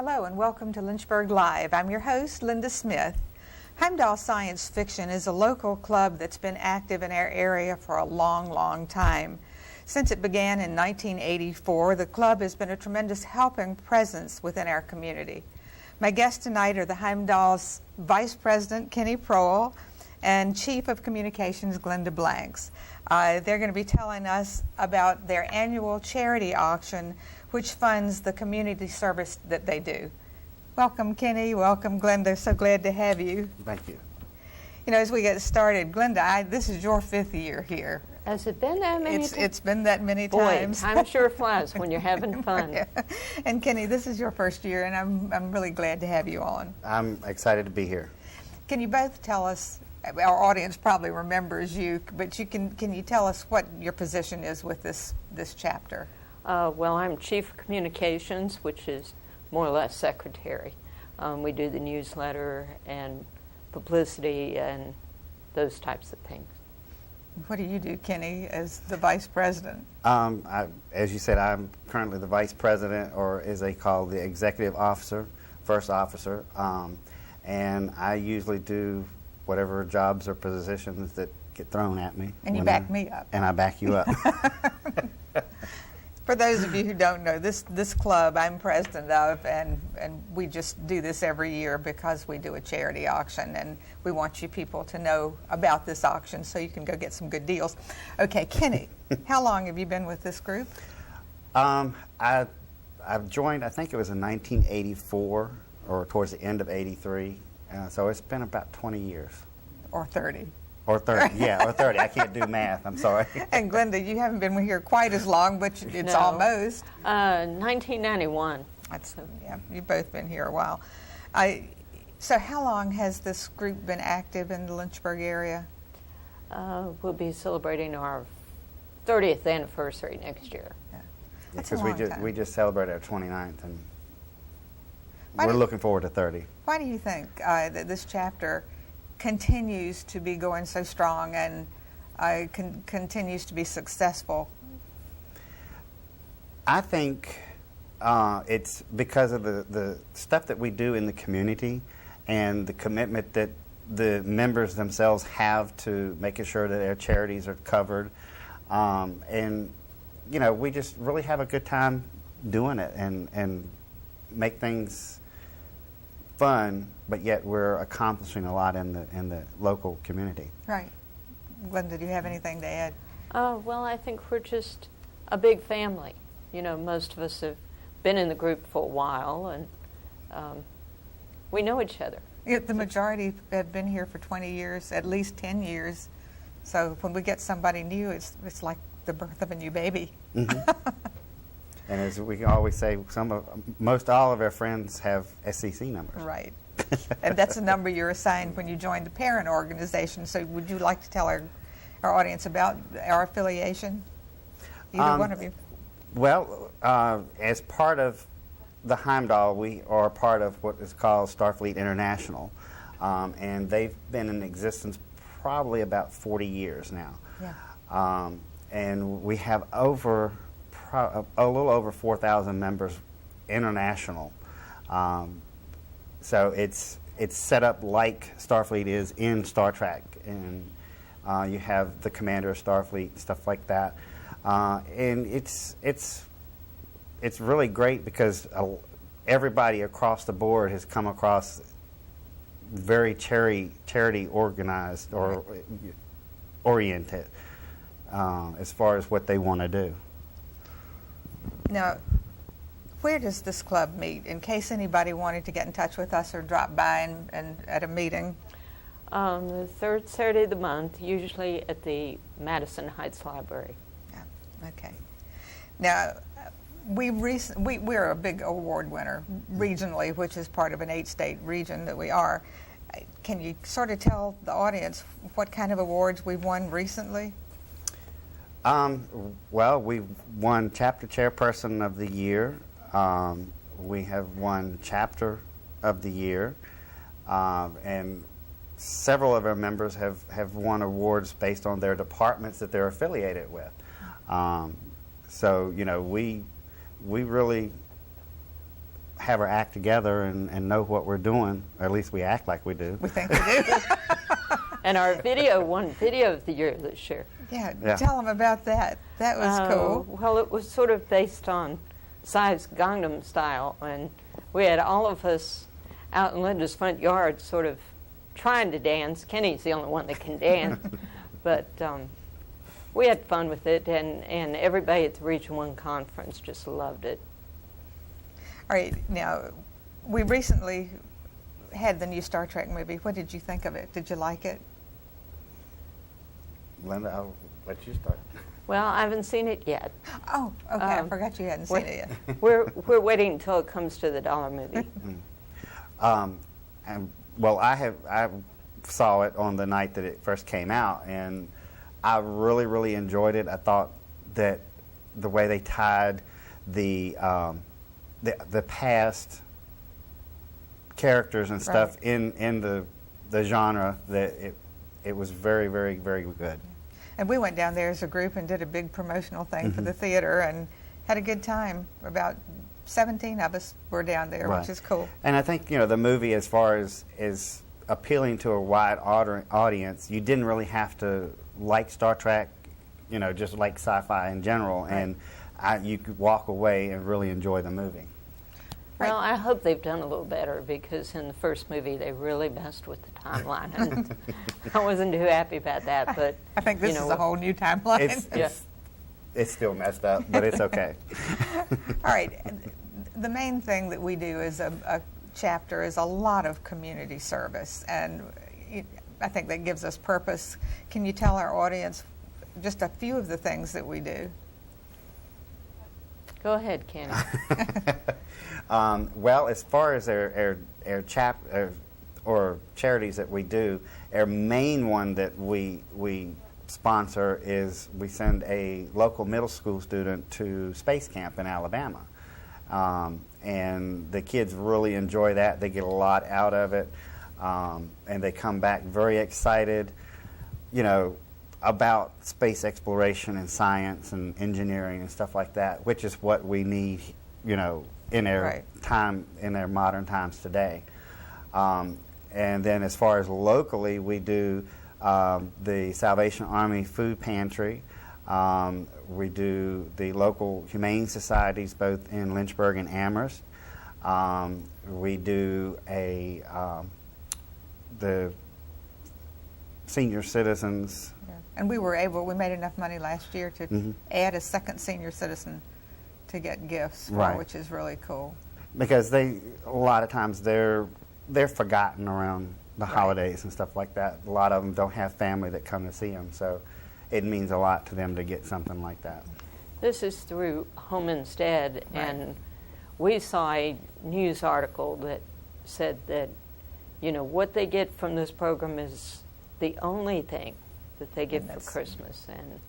Hello and welcome to Lynchburg Live. I'm your host, Linda Smith. Heimdal Science Fiction is a local club that's been active in our area for a long time. Since it began in 1984, the club has been a tremendous helping presence within our community. My guests tonight are the Heimdal's Vice President, Kenny Prohl, and Chief of Communications, Glenda Blanks. They're going to be telling us about their annual charity auction, which funds the community service that they do. Welcome, Kenny. Welcome, Glenda. So glad to have you. Thank you. You know, as we get started, Glenda, this is your 5th year here. Has it been that many times? It's been that many Boy, times. time sure flies when you're having fun. Yeah. And Kenny, this is your 1st year, and I'm really glad to have you on. I'm excited to be here. Can you both tell us, our audience probably remembers you, but can you tell us what your position is with this chapter? Well, I'm Chief of Communications, which is more or less secretary. We do the newsletter and publicity and those types of things. What do you do, Kenny, as the Vice President? As you said, I'm currently the Vice President, or as they call the Executive Officer, First Officer, and I usually do whatever jobs or positions that get thrown at me. And you back me up. And I back you up. For those of you who don't know, this club I'm president of, and we just do this every year because we do a charity auction, and we want you people to know about this auction so you can go get some good deals. Okay, Kenny, how long have you been with this group? I've joined, I think it was in 1984 or towards the end of 83, so it's been about 20 years. Or 30. Or 30, yeah, or 30. I can't do math, I'm sorry. And Glenda, you haven't been here quite as long, but it's No. almost. 1991. Yeah, you've both been here a while. So how long has this group been active in the Lynchburg area? We'll be celebrating our 30th anniversary next year. Yeah. That's a Because long time. we just celebrated our 29th, and Why we're do- looking forward to 30. Why do you think that this chapter continues to be going so strong and continues to be successful? I think it's because of the stuff that we do in the community and the commitment that the members themselves have to making sure that their charities are covered. And, you know, we just really have a good time doing it and make things fun, but yet we're accomplishing a lot in the local community. Right. Glenda, do you have anything to add? Well, I think we're just a big family. You know, most of us have been in the group for a while, and we know each other. Yeah, the majority have been here for 20 years, at least 10 years. So when we get somebody new, it's like the birth of a new baby. Mm-hmm. And as we always say, most all of our friends have SCC numbers. Right. And that's a number you're assigned when you join the parent organization. So would you like to tell our audience about our affiliation? Either one of you. Well, as part of the Heimdal, we are part of what is called Starfleet International. And they've been in existence probably about 40 years now. Yeah. And we have a little over 4,000 members international. So it's set up like Starfleet is in Star Trek, and you have the commander of Starfleet, stuff like that. And it's really great because everybody across the board has come across very charity organized or oriented as far as what they want to do. Now, where does this club meet? In case anybody wanted to get in touch with us or drop by and at a meeting. The third Saturday of the month, usually at the Madison Heights Library. Yeah. Okay. Now, we're a big award winner regionally, which is part of an 8-state region that we are. Can you sort of tell the audience what kind of awards we've won recently? Well, we've won Chapter Chairperson of the Year. We have won Chapter of the Year. And several of our members have won awards based on their departments that they're affiliated with. So, you know, we really have our act together and know what we're doing, or at least we act like we do. We think we do. And our video won Video of the Year this year. Yeah, tell them about that. That was cool. Well, it was sort of based on Psy's Gangnam Style, and we had all of us out in Linda's front yard sort of trying to dance. Kenny's the only one that can dance. But we had fun with it, and everybody at the Region 1 conference just loved it. All right, now, we recently had the new Star Trek movie. What did you think of it? Did you like it? Linda, I'll let you start. Well, I haven't seen it yet. Oh, okay. I forgot you hadn't seen it yet. We're waiting until it comes to the dollar movie. Well, I saw it on the night that it first came out, and I really, really enjoyed it. I thought that the way they tied the past characters and stuff in the genre, that it was very, very, very good. And we went down there as a group and did a big promotional thing for the theater and had a good time. About 17 of us were down there, which is cool. And I think, the movie, as far as appealing to a wide audience, you didn't really have to like Star Trek, just like sci-fi in general, and you could walk away and really enjoy the movie. Well, I hope they've done a little better, because in the first movie they really messed with the timeline, and I wasn't too happy about that. But I think this is a whole new timeline. It's still messed up, but it's okay. All right. The main thing that we do as a chapter is a lot of community service, and I think that gives us purpose. Can you tell our audience just a few of the things that we do? Go ahead, Kenny. Well, as far as our charities that we do, our main one that we sponsor is we send a local middle school student to space camp in Alabama. And the kids really enjoy that. They get a lot out of it. And they come back very excited, about space exploration and science and engineering and stuff like that, which is what we need, in our time, in our modern times today. And then as far as locally, we do the Salvation Army Food Pantry. We do the local humane societies both in Lynchburg and Amherst. We do the senior citizens. Yeah. And we made enough money last year to add a second senior citizen to get gifts for, which is really cool. Because a lot of times they're forgotten around the holidays and stuff like that. A lot of them don't have family that come to see them, so it means a lot to them to get something like that. This is through Home Instead, and we saw a news article that said that, what they get from this program is the only thing that they get for Christmas, and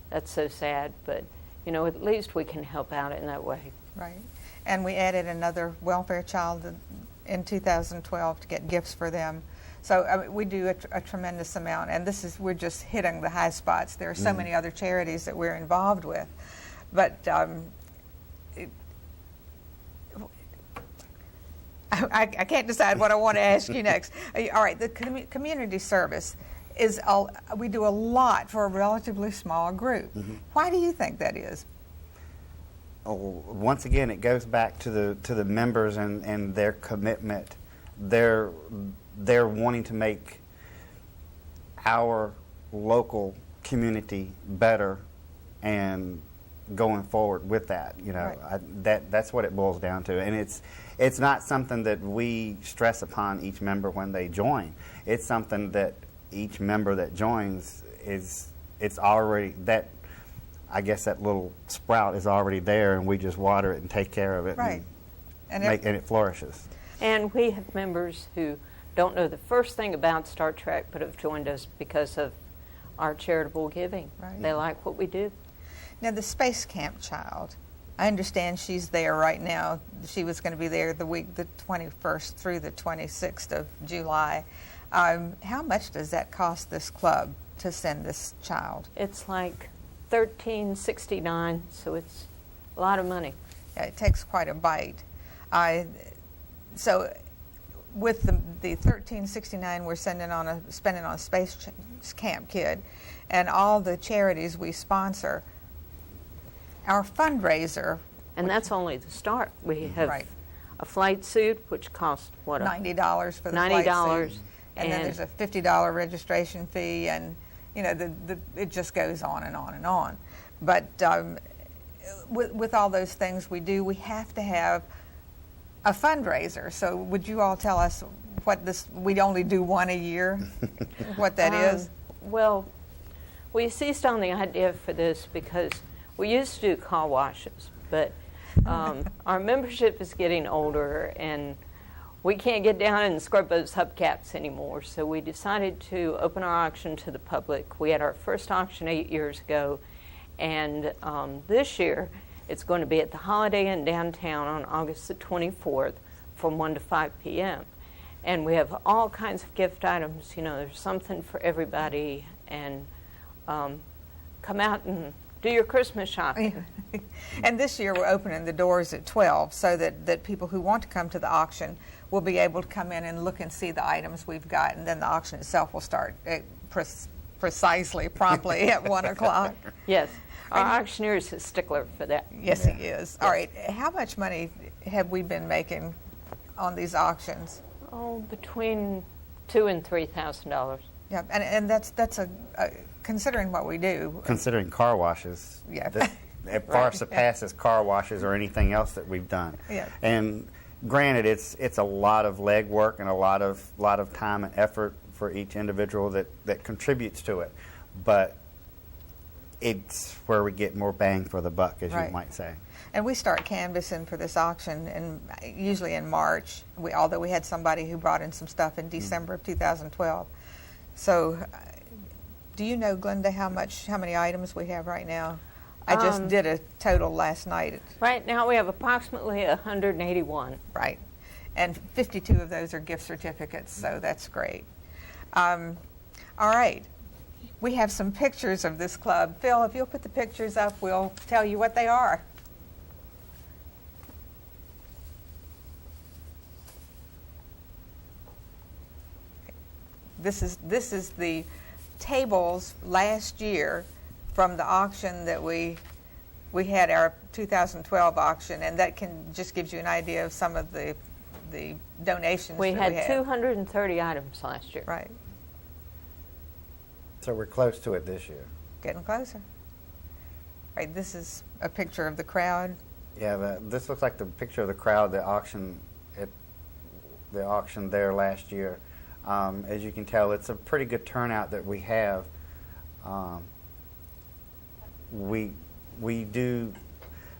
that's so sad, but, at least we can help out in that way. Right. And we added another welfare child in 2012 to get gifts for them. So we do a tremendous amount, and we're just hitting the high spots. There are so many other charities that we're involved with, but I can't decide what I want to ask you next. All right, the community service we do a lot for a relatively small group. Why do you think that is? Once again, it goes back to the members and their commitment. They're wanting to make our local community better and going forward with that. That's what it boils down to. And it's not something that we stress upon each member when they join. It's something that each member that joins it's already that. I guess that little sprout is already there, and we just water it and take care of it, and it flourishes. And we have members who don't know the first thing about Star Trek, but have joined us because of our charitable giving. Right. They like what we do. Now, the space camp child, I understand she's there right now. She was going to be there the 21st through the 26th of July. How much does that cost this club to send this child? It's like $13.69, so it's a lot of money. Yeah, it takes quite a bite. So with the 1369 we're spending on a Camp Kid, and all the charities we sponsor, our fundraiser. And that's only the start. We have a flight suit, which costs what? $90 for the $90, flight suit. And then there's a $50 registration fee, and it just goes on and on and on. But with all those things we do, we have to have a fundraiser. So would you all tell us what we only do one a year, what that is? Well, we seized on the idea for this because we used to do car washes, but our membership is getting older, and we can't get down and scrub those hubcaps anymore. So we decided to open our auction to the public. We had our first auction 8 years ago, and this year it's going to be at the Holiday Inn downtown on August the 24th from 1 to 5 p.m. And we have all kinds of gift items. There's something for everybody, and come out and do your Christmas shopping. And this year we're opening the doors at 12 so that people who want to come to the auction will be able to come in and look and see the items we've got, and then the auction itself will start promptly at 1 o'clock. Yes. Our auctioneer is a stickler for that. Yes, he is. All right. How much money have we been making on these auctions? Oh, between $2,000 and $3,000. Yeah, and that's considering what we do. Considering car washes, it far surpasses car washes or anything else that we've done. Yeah. And granted, it's a lot of legwork and a lot of time and effort for each individual that contributes to it, but it's where we get more bang for the buck, as you might say. And we start canvassing for this auction usually in March, although we had somebody who brought in some stuff in December of 2012. So do you know, Glenda, how many items we have right now? I just did a total last night. Right now we have approximately 181. Right. And 52 of those are gift certificates, so that's great. All right. We have some pictures of this club. Phil, if you'll put the pictures up, we'll tell you what they are. This is the tables last year from the auction that we had, our 2012 auction, and that just gives you an idea of some of the donations we that had 230 items last year. Right. So we're close to it this year. Getting closer. Right, this is a picture of the crowd. Yeah, this looks like the picture of the crowd, the auction there last year. As you can tell, it's a pretty good turnout that we have. We do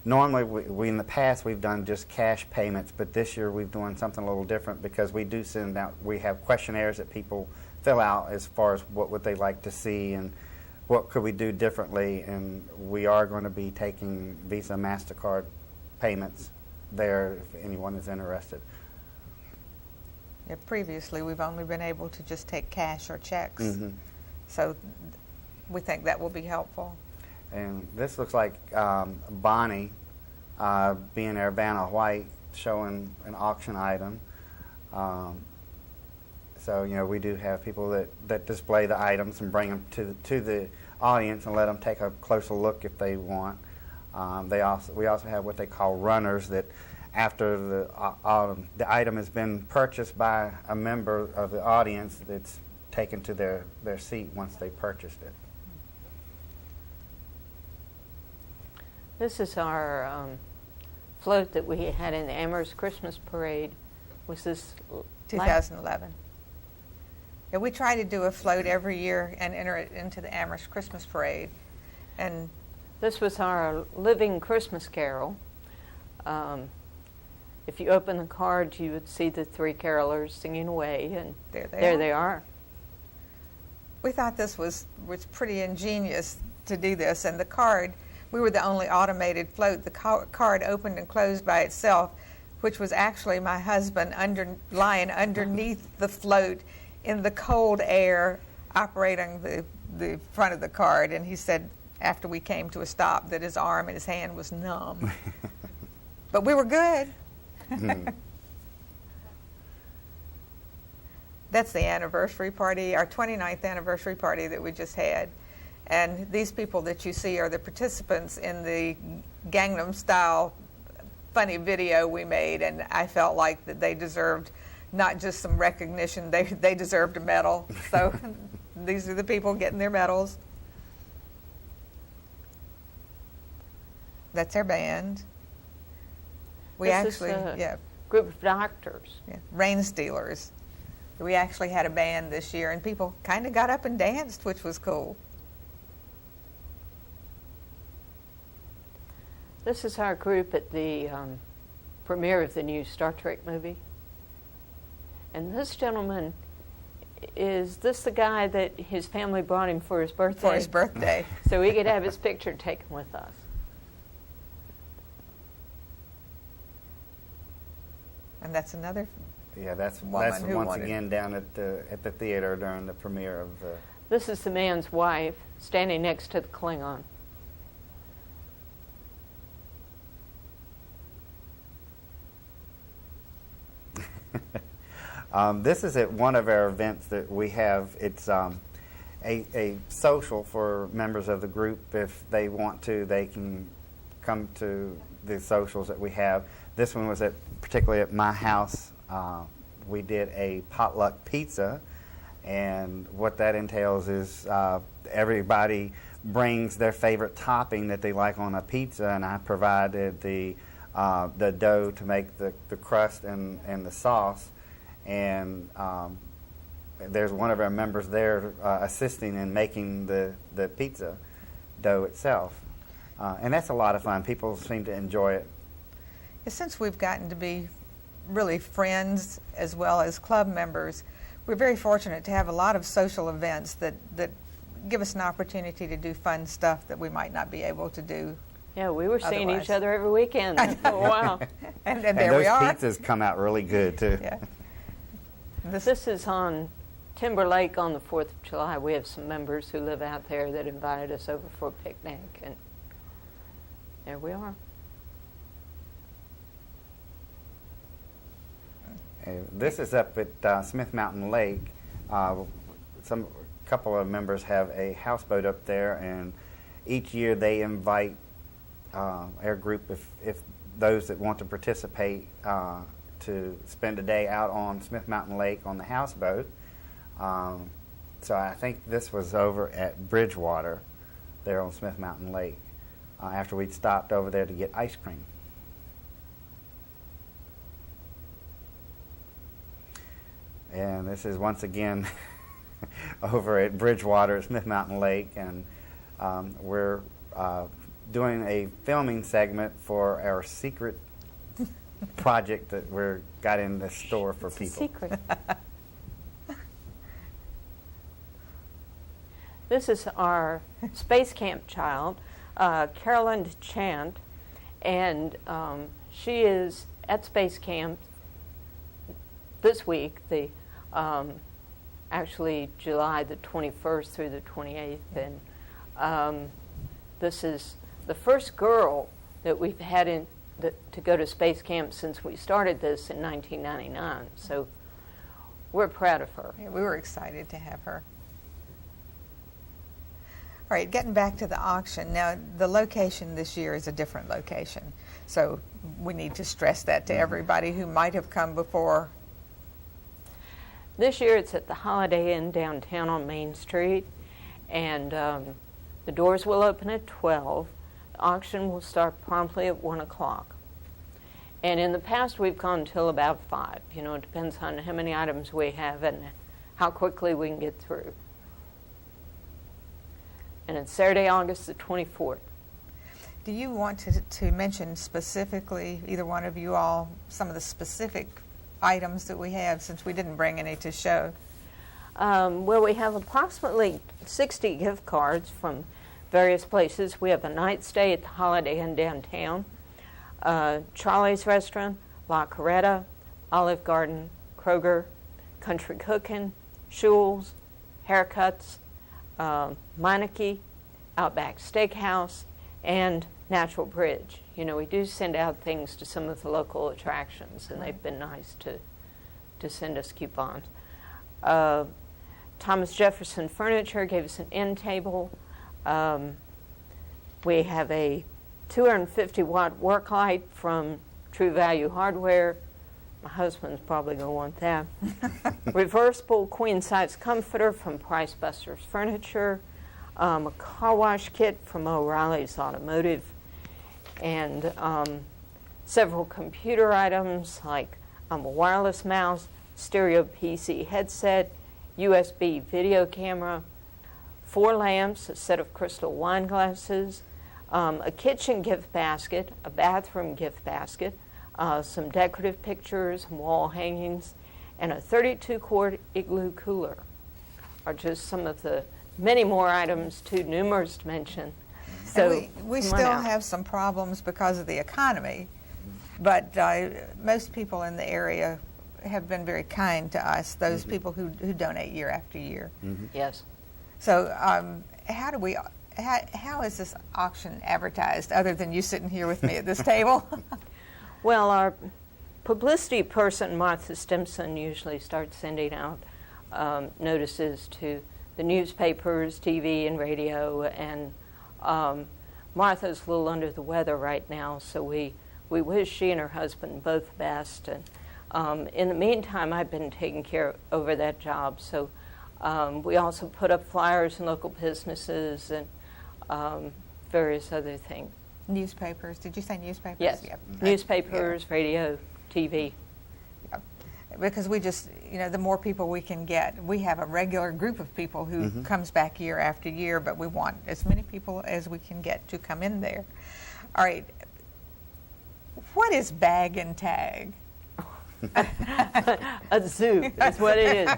normally we in the past we've done just cash payments, but this year we've done something a little different because we do send out. We have questionnaires that people fill out as far as what would they like to see and what could we do differently, and we are going to be taking Visa, MasterCard payments there if anyone is interested. Yeah, previously, we've only been able to just take cash or checks. Mm-hmm. So we think that will be helpful. And this looks like Bonnie being Urbana White showing an auction item. So, we do have people that display the items and bring them to the audience and let them take a closer look if they want. We also have what they call runners that after the item has been purchased by a member of the audience, it's taken to their seat once they purchased it. This is our float that we had in the Amherst Christmas Parade. Was this 2011? Yeah, we try to do a float every year and enter it into the Amherst Christmas Parade. And this was our living Christmas carol. If you open the card, you would see the three carolers singing away, and there they are. We thought this was pretty ingenious to do this, and the card, we were the only automated float. The card opened and closed by itself, which was actually my husband lying underneath the float in the cold air, operating the front of the card, and he said after we came to a stop that his arm and his hand was numb. But we were good. That's the anniversary party, our 29th anniversary party that we just had. And these people that you see are the participants in the Gangnam Style funny video we made, and I felt like that they deserved not just some recognition, they deserved a medal. So these are the people getting their medals. That's our band. We This actually, is a group of doctors. Rain Stealers. We actually had a band this year, and people kind of got up and danced, which was cool. This is our group at the premiere of the new Star Trek movie. And this gentleman, is this the guy that his family brought him for his birthday? For his birthday. So he could have his picture taken with us. And that's another Yeah, that's woman who once wanted. again down at the theater during the premiere of the. This is the man's wife standing next to the Klingon. This is at one of our events that we have. It's a social for members of the group. If they want to, they can come to the socials that we have. This one was particularly at my house. We did a potluck pizza, and what that entails is everybody brings their favorite topping that they like on a pizza, and I provided the dough to make the crust and the sauce. And there's one of our members there assisting in making the pizza dough itself. And that's a lot of fun. People seem to enjoy it. Since we've gotten to be really friends as well as club members, we're very fortunate to have a lot of social events that give us an opportunity to do fun stuff that we might not be able to do. Yeah, we were seeing Otherwise. each other every weekend. Oh, wow. And And there those we are. pizzas come out really good, too. Yeah. This is on Timber Lake on the 4th of July. We have some members who live out there that invited us over for a picnic, and there we are. This is up at Smith Mountain Lake. A couple of members have a houseboat up there, and each year they invite our group, if those that want to participate, to spend a day out on Smith Mountain Lake on the houseboat. So I think this was over at Bridgewater, there on Smith Mountain Lake, after we'd stopped over there to get ice cream. And this is once again over at Bridgewater at Smith Mountain Lake, and we're doing a filming segment for our secret project that we're got in the store for people. It's a secret. This is our space camp child, Carolyn Chant, and she is at space camp this week, actually July the 21st through the 28th, and this is the first girl that we've had to go to space camp since we started this in 1999. So we're proud of her. Yeah, we were excited to have her. All right, getting back to the auction. Now, the location this year is a different location. So we need to stress that to everybody who might have come before. This year it's at the Holiday Inn downtown on Main Street, and the doors will open at 12. The auction will start promptly at 1 o'clock. And in the past we've gone till about 5. You know, it depends on how many items we have and how quickly we can get through. And it's Saturday, August the 24th. Do you want to mention specifically, either one of you all, some of the specific items that we have, since we didn't bring any to show? Well, we have approximately 60 gift cards from various places. We have a night stay at the Holiday Inn downtown, Charlie's Restaurant, La Coretta, Olive Garden, Kroger, Country Cookin', Schul's, Haircuts, Meineke, Outback Steakhouse, and Natural Bridge. You know, we do send out things to some of the local attractions, and they've been nice to send us coupons. Thomas Jefferson Furniture gave us an end table. We have a 250-watt work light from True Value Hardware. My husband's probably going to want that. Reversible queen-size comforter from Price Busters Furniture. A car wash kit from O'Reilly's Automotive. And several computer items like a wireless mouse, stereo PC headset, USB video camera, 4 lamps, a set of crystal wine glasses, a kitchen gift basket, a bathroom gift basket, some decorative pictures, wall hangings, and a 32-quart igloo cooler are just some of the many more items, too numerous to mention. So we still have some problems because of the economy, but most people in the area have been very kind to us, those people who donate year after year. Yes. So how is this auction advertised, other than you sitting here with me at this table? Well, our publicity person, Martha Stimson, usually starts sending out notices to the newspapers, TV, and radio, and Martha's a little under the weather right now, so we wish she and her husband both the best. And in the meantime, I've been taking care over that job, so we also put up flyers in local businesses and various other things. Newspapers. Did you say newspapers? Yes. Yep. Newspapers, radio, TV. Yep. Because we just, the more people we can get, we have a regular group of people who comes back year after year, but we want as many people as we can get to come in there. All right. What is bag and tag? A zoo is what it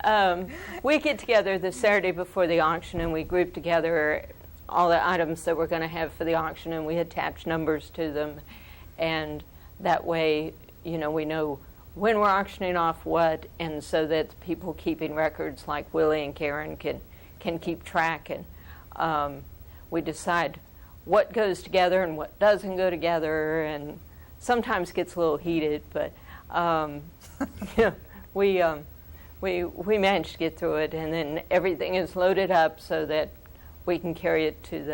is. We get together the Saturday before the auction, and we group together all the items that we're going to have for the auction, and we attach numbers to them, and that way, we know when we're auctioning off what, and so that people keeping records like Willie and Karen can keep track, and we decide what goes together and what doesn't go together, and sometimes gets a little heated, but we managed to get through it, and then everything is loaded up so that we can carry it to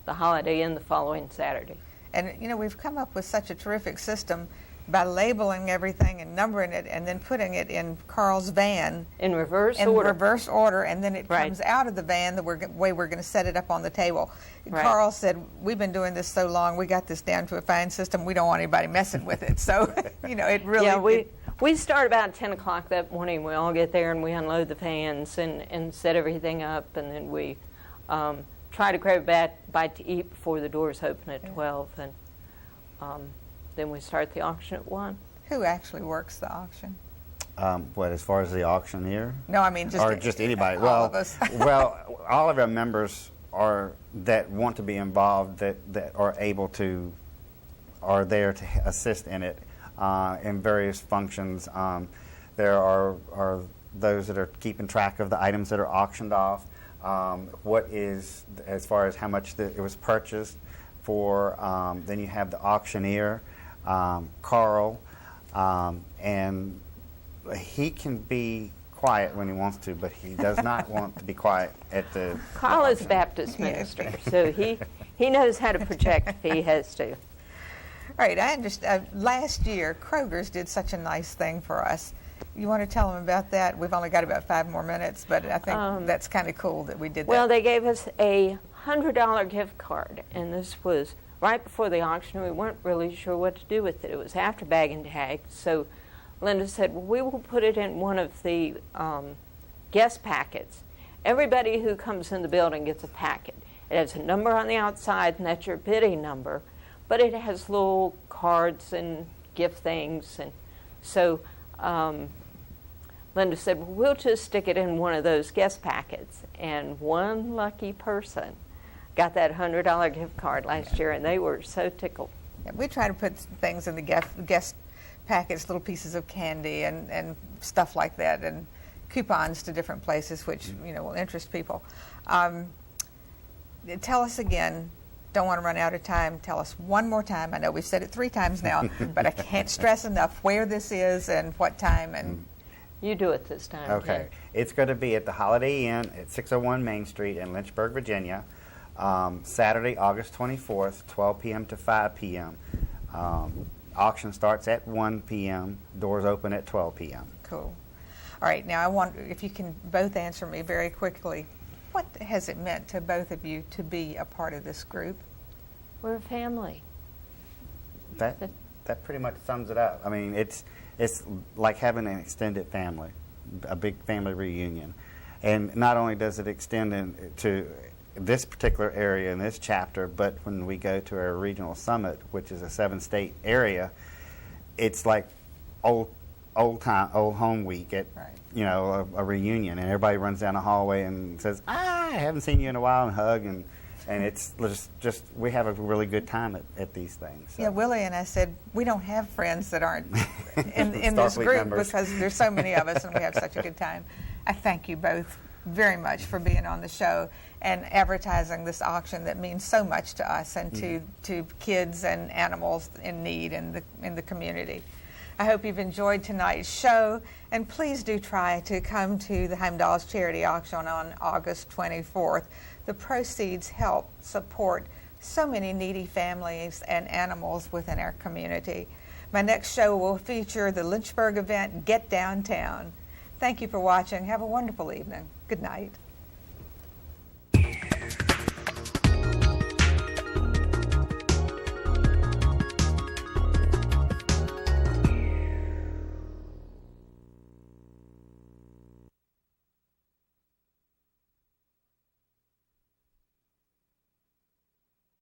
the holiday and the following Saturday. And we've come up with such a terrific system by labeling everything and numbering it, and then putting it in Carl's van in reverse order, and then it comes out of the van the way we're going to set it up on the table. Right. Carl said, "We've been doing this so long, we got this down to a fine system. We don't want anybody messing with it." So, it really. Yeah, we start about 10 o'clock that morning. We all get there and we unload the vans and set everything up, and then we try to grab a bite to eat before the doors open at 12, and then we start the auction at 1. Who actually works the auction? As far as the auctioneer? No, I mean just anybody. All of us. Well, all of our members that want to be involved, that are able to, are there to assist in it in various functions. There are those that are keeping track of the items that are auctioned off. What is, as far as how much it was purchased for. Then you have the auctioneer, Carl, and he can can quiet when he wants to, but he does not want to be quiet at the Carl is a Baptist minister, so he knows how to project if he has to. All right, I understand. Last year, Kroger's did such a nice thing for us. You want to tell them about that? We've only got about 5 more minutes, but I think that's kind of cool that we did that. Well, they gave us a $100 gift card, and this was right before the auction. We weren't really sure what to do with it. It was after bag and tag, so Linda said, well, we will put it in one of the guest packets. Everybody who comes in the building gets a packet. It has a number on the outside, and that's your bidding number, but it has little cards and gift things, and so Linda said, well, we'll just stick it in one of those guest packets, and one lucky person got that $100 gift card last year, and they were so tickled. Yeah, we try to put things in the guest packets, little pieces of candy and stuff like that, and coupons to different places, which will interest people. Tell us again don't want to run out of time. Tell us one more time. I know we've said it 3 times now, but I can't stress enough where this is and what time. And you do it this time. Okay. It's going to be at the Holiday Inn at 601 Main Street in Lynchburg, Virginia, Saturday, August 24th, 12 p.m. to 5 p.m. Auction starts at 1 p.m. Doors open at 12 p.m. Cool. All right, now I want, if you can both answer me very quickly, what has it meant to both of you to be a part of this group? We're a family. That pretty much sums it up. I mean, it's like having an extended family, a big family reunion. And not only does it extend to this particular area in this chapter, but when we go to our regional summit, which is a 7-state area, it's like old home week at a reunion, and everybody runs down the hallway and says, I haven't seen you in a while, and hug, and it's just we have a really good time at these things. So. Yeah, Willie and I said we don't have friends that aren't in this group members. because there's so many of us and we have such a good time. I thank you both very much for being on the show and advertising this auction that means so much to us and to kids and animals in need in the community. I hope you've enjoyed tonight's show, and please do try to come to the Heimdal's charity auction on August 24th. The proceeds help support so many needy families and animals within our community. My next show will feature the Lynchburg event, Get Downtown. Thank you for watching. Have a wonderful evening. Good night.